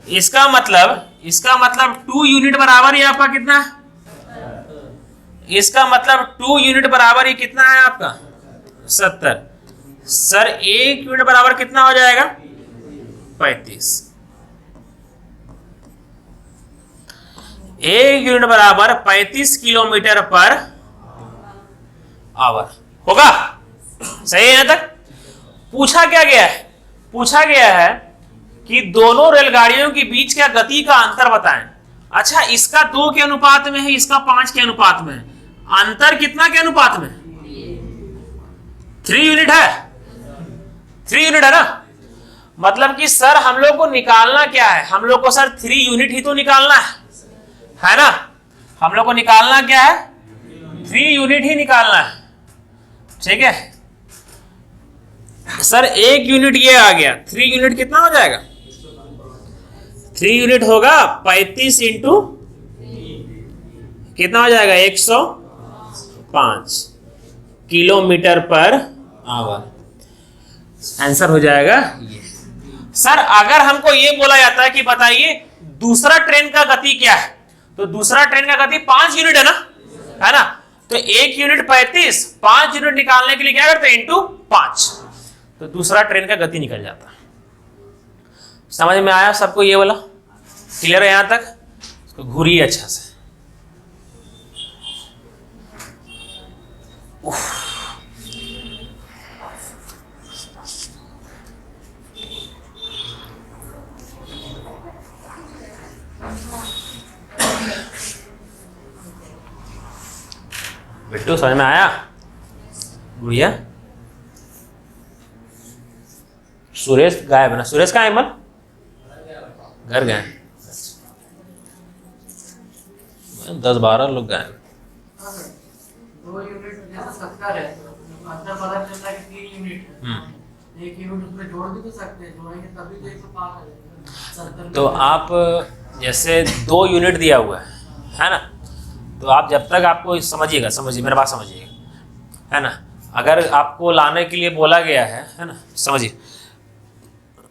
इसका मतलब 2 यूनिट बराबर ही आपका कितना, इसका मतलब 2 यूनिट बराबर ही कितना है आपका? 70। सर 1 यूनिट बराबर कितना हो जाएगा? 35। 1 यूनिट बराबर 35 किलोमीटर पर आवर होगा। सही है यहां तक? पूछा गया है कि दोनों रेलगाड़ियों के बीच का गति का अंतर बताएं। अच्छा इसका 2 के अनुपात में है, इसका 5 के अनुपात में है, अंतर कितना के अनुपात में? 3 यूनिट है। 3 यूनिट है ना। मतलब कि सर हम लोग को निकालना क्या है, हम लोग को सर 3 यूनिट ही तो निकालना है ना। हम लोग को निकालना क्या है, 3 यूनिट ही निकालना है, ठीक है। सर 1 यूनिट ये आ गया, 3 यूनिट कितना हो जाएगा? 3 यूनिट होगा 35 इंटू कितना हो जाएगा? 105 किलोमीटर पर आवर। आंसर हो जाएगा ये। सर अगर हमको ये बोला जाता है कि बताइए दूसरा ट्रेन का गति क्या है, तो दूसरा ट्रेन का गति 5 यूनिट है ना। तो 1 यूनिट 35, 5 यूनिट निकालने के लिए क्या करते हैं? इंटू 5, तो दूसरा ट्रेन का गति निकल जाता है। समझ में आया सबको ये वाला? क्लियर है यहाँ तक? इसको घूरिए अच्छा से। बिट्टू समझ में आया? गुड़िया सुरेश गायब है ना? सुरेश कहाँ है? मन घर गए, 10-12 लोग गायब। 2 यूनिट जैसे 70 है, अंदर पता चल रहा है कि 3 यूनिट है, 1 यूनिट उसमें जोड़ भी तो सकते हैं, जोड़ेंगे तभी तो 105 आ जाएगा 70। तो आप जैसे 2 यूनिट दिया हुआ है ना, तो आप जब तक आपको समझिएगा, समझिए मेरा बात समझिएगा, है ना। अगर आपको लाने के लिए बोला गया है ना, समझिए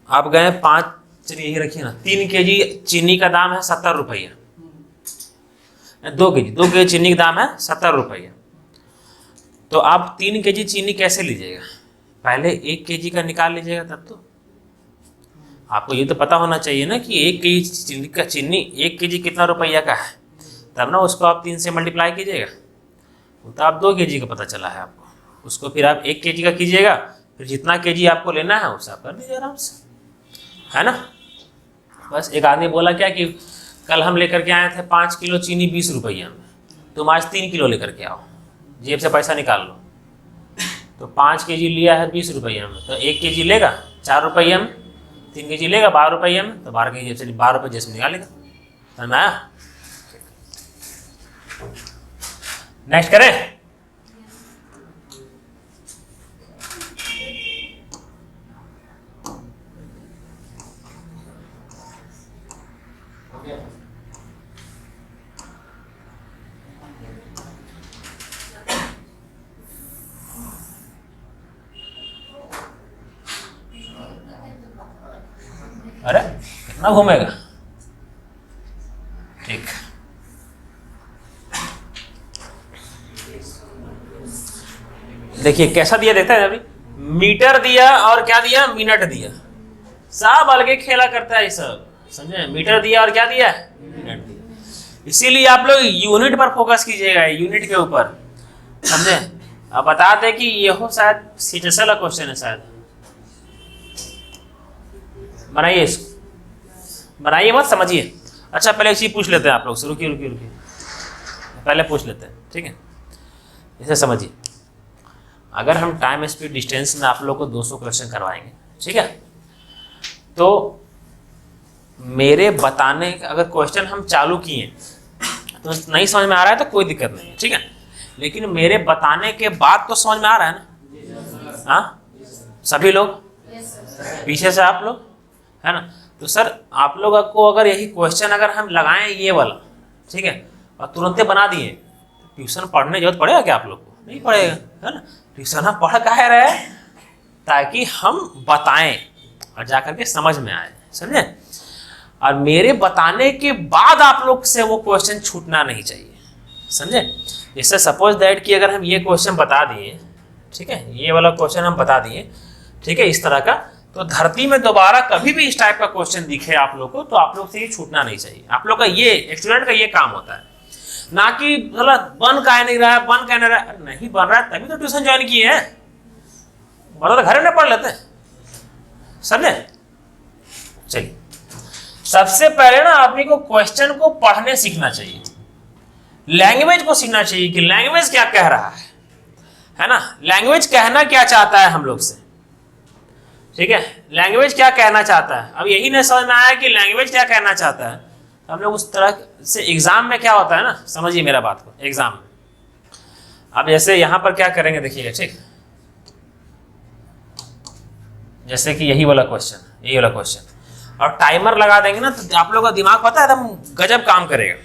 आप गए 5, चलिए यही रखिए ना, 3 केजी चीनी का दाम है 70 रुपया, 2 केजी चीनी का दाम है 70 रुपया। तो आप 3 केजी चीनी कैसे लीजिएगा? पहले 1 केजी का निकाल लीजिएगा, तब तो आपको ये तो पता होना चाहिए ना कि 1 केजी चीनी 1 केजी कितना रुपया का है, तब ना उसको आप 3 से मल्टीप्लाई कीजिएगा। वो तो आप 2 केजी का पता चला है आपको, उसको फिर आप 1 केजी का कीजिएगा, फिर जितना केजी आपको लेना है उसे आप कर दीजिए आराम से, है ना। बस एक आदमी बोला क्या कि कल हम लेकर के आए थे 5 किलो चीनी 20 रुपया में, तुम आज 3 किलो लेकर के आओ, जेब से पैसा निकाल लो। तो 5 केजी लिया है 20 रुपया में, तो 1 केजी लेगा 4 रुपया में, 3 केजी लेगा 12 रुपया में, तो 12 केजी जेब से 12 रुपये जेब से निकालेगा। समझ में आया? नेक्स्ट करें। अरे कितना घूमेगा? ठीक, देखिए कैसा दिया देता है अभी, मीटर दिया और क्या दिया, मिनट दिया, सब अलग खेला करता है ये सब, समझे। मीटर दिया और क्या दिया, मिनट दिया। इसीलिए आप लोग यूनिट पर फोकस कीजिएगा, यूनिट के ऊपर, समझे। अब बता दें कि ये हो शायद सीटेसल का क्वेश्चन है, शायद बनाइए इसको, बनाइए मत समझिए। अच्छा पहले एक चीज पूछ लेते हैं आप लोग से, रुकिए रुकिए रुकिए, पहले पूछ लेते हैं, ठीक है। इसे समझिए, अगर हम टाइम स्पीड डिस्टेंस में आप लोग को 200 क्वेश्चन करवाएंगे, ठीक है, तो मेरे बताने अगर क्वेश्चन हम चालू किए तो नहीं समझ में आ रहा है तो कोई दिक्कत नहीं है, ठीक है, लेकिन मेरे बताने के बाद तो समझ में आ रहा है ना। हाँ सभी लोग, पीछे से आप लोग, है ना। तो सर आप लोग को अगर यही क्वेश्चन अगर हम लगाएं ये वाला, ठीक है, और तुरंत बना दिए, तो ट्यूशन पढ़ने जरूरत पड़ेगा क्या आप लोग को? नहीं पड़ेगा, है ना। ट्यूशन हम पढ़ काहे रहे, ताकि हम बताएं और जाकर के समझ में आए, समझे। और मेरे बताने के बाद आप लोग से वो क्वेश्चन छूटना नहीं चाहिए, समझे। जैसे सपोज दैट कि अगर हम ये क्वेश्चन बता दिए, ठीक है, ये वाला क्वेश्चन हम बता दिए, ठीक है, इस तरह का, तो धरती में दोबारा कभी भी इस टाइप का क्वेश्चन दिखे आप लोग को तो आप लोग से ये छूटना नहीं चाहिए। आप लोग का ये स्टूडेंट का ये काम होता है, ना कि बन का नहीं रहा है, बन का नहीं रहा है, नहीं बन रहा है तभी तो ट्यूशन ज्वाइन किए हैं, बना तो घर में पढ़ लेते हैं, समझे। चलिए सबसे पहले ना आदमी को क्वेश्चन को पढ़ने सीखना चाहिए, लैंग्वेज को सीखना चाहिए कि लैंग्वेज क्या कह रहा है ना, लैंग्वेज कहना क्या चाहता है हम लोग से, ठीक है, लैंग्वेज क्या कहना चाहता है। अब यही नहीं समझ में आया कि लैंग्वेज क्या कहना चाहता है, हम लोग उस तरह से एग्जाम में क्या होता है ना, समझिए मेरा बात को, एग्जाम में अब जैसे यहां पर क्या करेंगे देखिएगा, ठीक, जैसे कि यही वाला क्वेश्चन, यही वाला क्वेश्चन, और टाइमर लगा देंगे ना तो आप लोग का दिमाग पता है एकदम गजब काम करेगा।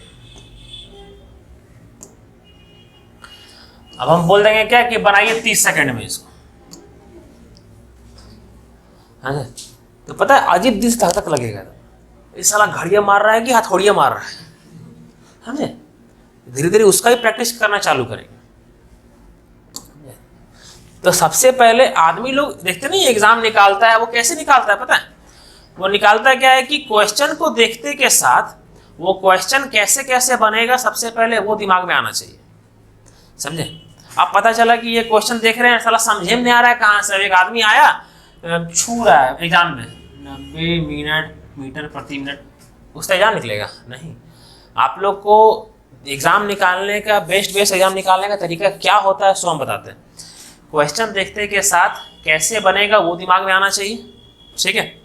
अब हम बोल देंगे क्या कि बनाइए 30 सेकंड में इसको, हाँ, तो पता है अजीब दिल से धक लगेगा, इस साला घड़ियां मार रहा है कि हथौड़ियां मार रहा है, समझे। धीरे धीरे उसका ही प्रैक्टिस करना चालू करेंगे। तो सबसे पहले आदमी लोग देखते नहीं एग्जाम निकालता है, वो कैसे निकालता है पता है, वो निकालता क्या है कि क्वेश्चन को देखते के साथ वो क्वेश्चन कैसे कैसे बनेगा सबसे पहले वो दिमाग में आना चाहिए, समझे। अब पता चला कि ये क्वेश्चन देख रहे हैं साला समझे में नहीं आ रहा है कहाँ से। एक आदमी आया छू रहा है एग्जाम में 90 मीटर प्रति मिनट, उसका एग्जाम निकलेगा नहीं। आप लोग को एग्जाम निकालने का बेस्ट एग्जाम निकालने का तरीका क्या होता है सो हम बताते हैं। क्वेश्चन देखते के साथ कैसे बनेगा वो दिमाग में आना चाहिए, ठीक है।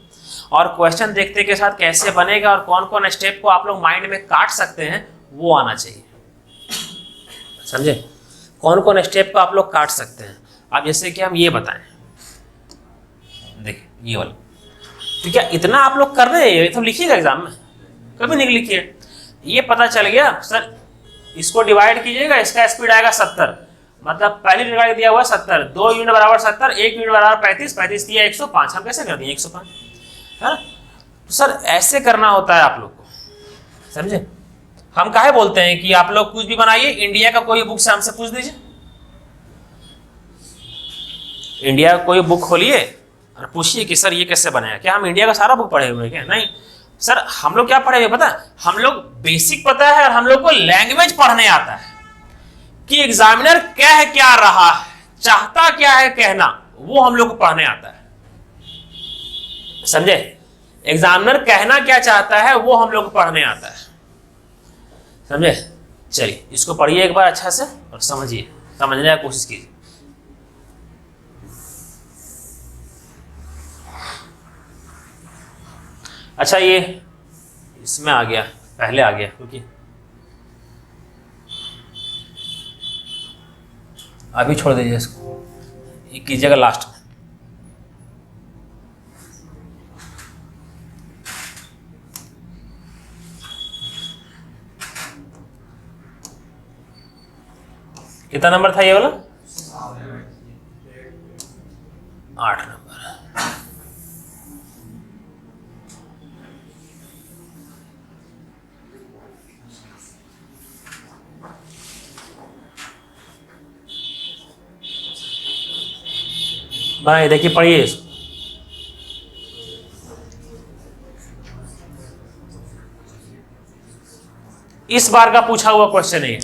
और क्वेश्चन देखते के साथ कैसे बनेगा और कौन कौन स्टेप को आप लोग माइंड में काट सकते हैं वो आना चाहिए, समझे। कौन कौन स्टेप को आप लोग काट सकते हैं। अब जैसे कि हम ये बताएं, देखिए ये वाला, तो क्या इतना आप लोग कर रहे हैं, ये तो लिखिएगा एग्जाम में, कभी नहीं लिखिए। ये पता चल गया सर, इसको डिवाइड कीजिएगा, इसका स्पीड आएगा 70, मतलब पहले डिवाइड दिया हुआ 70, 2 यूनिट बराबर 70, 1 यूनिट बराबर 35, 35 दिया 105, हम कैसे कर दिए 105, है ना। तो सर ऐसे करना होता है आप लोग को, समझे। हम काहे बोलते हैं कि आप लोग कुछ भी बनाइए, इंडिया का कोई बुक से हमसे पूछ दीजिए, इंडिया का कोई बुक खोलिए और पूछिए कि सर ये कैसे बनाया। क्या हम इंडिया का सारा बुक पढ़े हुए हैं क्या? नहीं सर, हम लोग क्या पढ़े हुए पता है, हम लोग बेसिक पता है और हम लोग को लैंग्वेज पढ़ने आता है कि एग्जामिनर कह क्या रहा है, चाहता क्या है कहना, वो हम लोग को पढ़ने आता है, समझे। एग्जामिनर कहना क्या चाहता है वो हम लोग को पढ़ने आता है, समझे। चलिए इसको पढ़िए एक बार अच्छा से और समझिए, समझने की कोशिश कीजिए। अच्छा ये इसमें आ गया, पहले आ गया क्योंकि अभी छोड़ दीजिए इसको, ये कीजिएगा लास्ट में। कितना नंबर था ये वाला? 8 नंबर। भाई देखिए पढ़िए इसको। इस बार का पूछा हुआ क्वेश्चन है ये।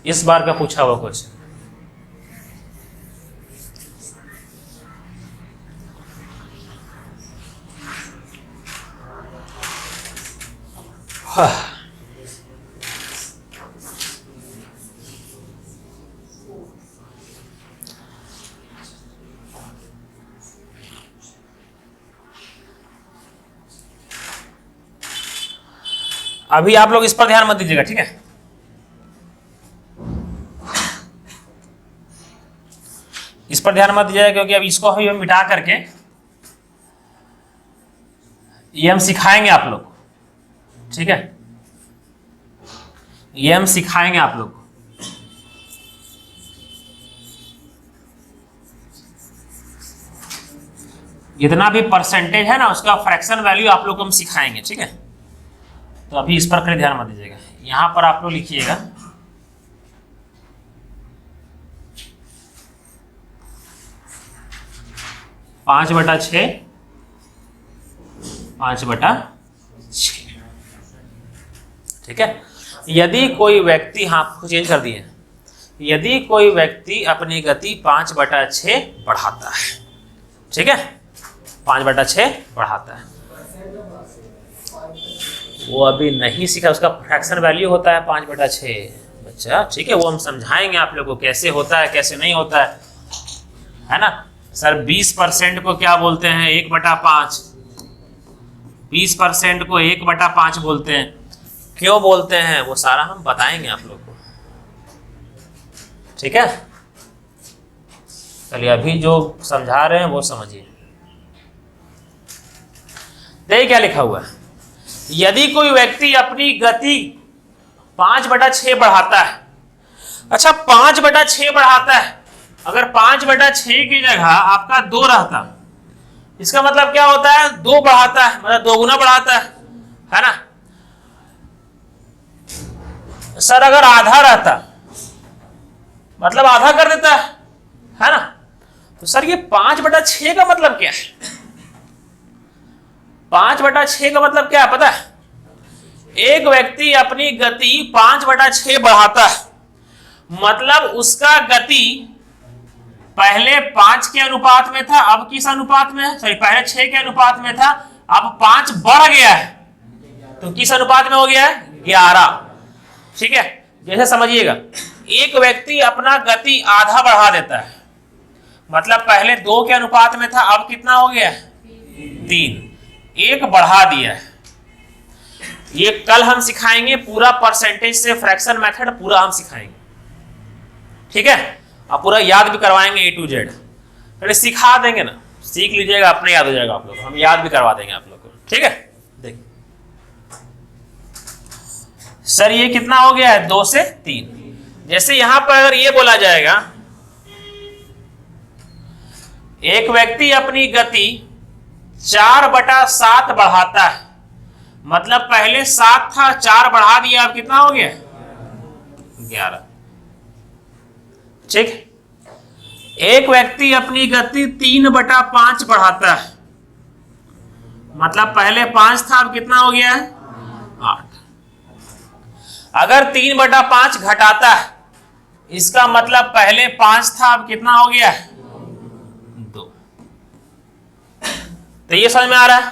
इस बार का पूछा हुआ क्वेश्चन। अभी आप लोग इस पर ध्यान मत दीजिएगा, ठीक है। इस पर ध्यान मत दीजिएगा क्योंकि अब इसको अभी हम मिटा करके ये हम सिखाएंगे आप लोग, ठीक है। ये हम सिखाएंगे आप लोग को। जितना भी परसेंटेज है ना उसका फ्रैक्शन वैल्यू आप लोग को हम सिखाएंगे, ठीक है। तो अभी इस पर कहीं ध्यान मत दीजिएगा। यहां पर आप लोग लिखिएगा 5/6, 5/6, ठीक है। यदि कोई व्यक्ति, हाँ चेंज कर दिए, यदि कोई व्यक्ति अपनी गति 5/6 बढ़ाता है, ठीक है, 5/6 बढ़ाता है, वो अभी नहीं सीखा, उसका फ्रैक्शन वैल्यू होता है 5/6 बच्चा, ठीक है। वो हम समझाएंगे आप लोगों को कैसे होता है कैसे नहीं होता है ना। सर 20% को क्या बोलते हैं? 1/5। 20% को 1/5 बोलते हैं, क्यों बोलते हैं वो सारा हम बताएंगे आप लोग को, ठीक है। चलिए अभी जो समझा रहे हैं वो समझिए। देखिए क्या लिखा हुआ है, यदि कोई व्यक्ति अपनी गति 5/6 बढ़ाता है। अच्छा 5/6 बढ़ाता है, अगर 5/6 की जगह आपका 2 रहता, इसका मतलब क्या होता है, 2 बढ़ाता है, मतलब 2 गुना बढ़ाता है ना। सर अगर आधा रहता मतलब आधा कर देता है ना। तो सर ये 5/6 का मतलब क्या है? 5/6 का मतलब क्या है पता है? एक व्यक्ति अपनी गति 5/6 बढ़ाता है, मतलब उसका गति पहले 5 के अनुपात में था, अब किस अनुपात में है? सॉरी, पहले 6 के अनुपात में था, अब 5 बढ़ गया है, तो किस अनुपात में हो गया है? 11। ठीक है, जैसे समझिएगा, एक व्यक्ति अपना गति आधा बढ़ा देता है, मतलब पहले 2 के अनुपात में था, अब कितना हो गया? 3, 1 बढ़ा दिया है। ये कल हम सिखाएंगे पूरा, परसेंटेज से फ्रैक्शन मेथड पूरा हम सिखाएंगे, ठीक है। अब पूरा याद भी करवाएंगे A to Z, पहले सिखा देंगे ना, सीख लीजिएगा, अपने याद हो जाएगा आप लोग, हम याद भी करवा देंगे आप लोग को, ठीक है। देखिए सर ये कितना हो गया है? 2 से 3। जैसे यहां पर अगर ये बोला जाएगा, एक व्यक्ति अपनी गति 4/7 बढ़ाता है, मतलब पहले 7 था, 4 बढ़ा दिया, अब कितना हो गया? 11। ठीक। एक व्यक्ति अपनी गति 3/5 बढ़ाता है, मतलब पहले 5 था, अब कितना हो गया? 8। अगर 3/5 घटाता है, इसका मतलब पहले 5 था, अब कितना हो गया? 2। तो ये समझ में आ रहा है?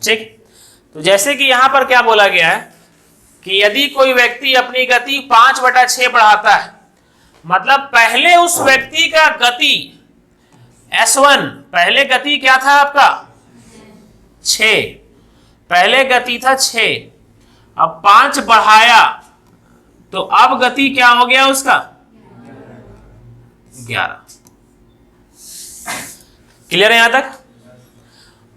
ठीक। तो जैसे कि यहां पर क्या बोला गया है कि यदि कोई व्यक्ति अपनी गति 5/6 बढ़ाता है, मतलब पहले उस व्यक्ति का गति S1, पहले गति क्या था आपका? 6, पहले गति था 6, अब 5 बढ़ाया, तो अब गति क्या हो गया उसका? 11। क्लियर है यहां तक?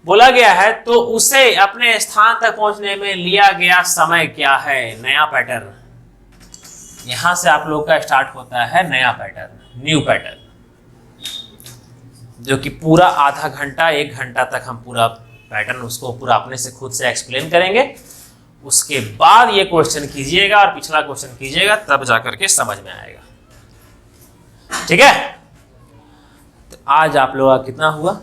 बोला गया है तो उसे अपने स्थान तक पहुंचने में लिया गया समय क्या है? नया पैटर्न। यहां से आप लोग का स्टार्ट होता है नया पैटर्न, न्यू पैटर्न, जो कि पूरा आधा घंटा 1 घंटा तक हम पूरा पैटर्न उसको पूरा अपने से खुद से एक्सप्लेन करेंगे। उसके बाद ये क्वेश्चन कीजिएगा और पिछला क्वेश्चन कीजिएगा, तब जाकर के समझ में आएगा। ठीक है, तो आज आप लोग का कितना हुआ?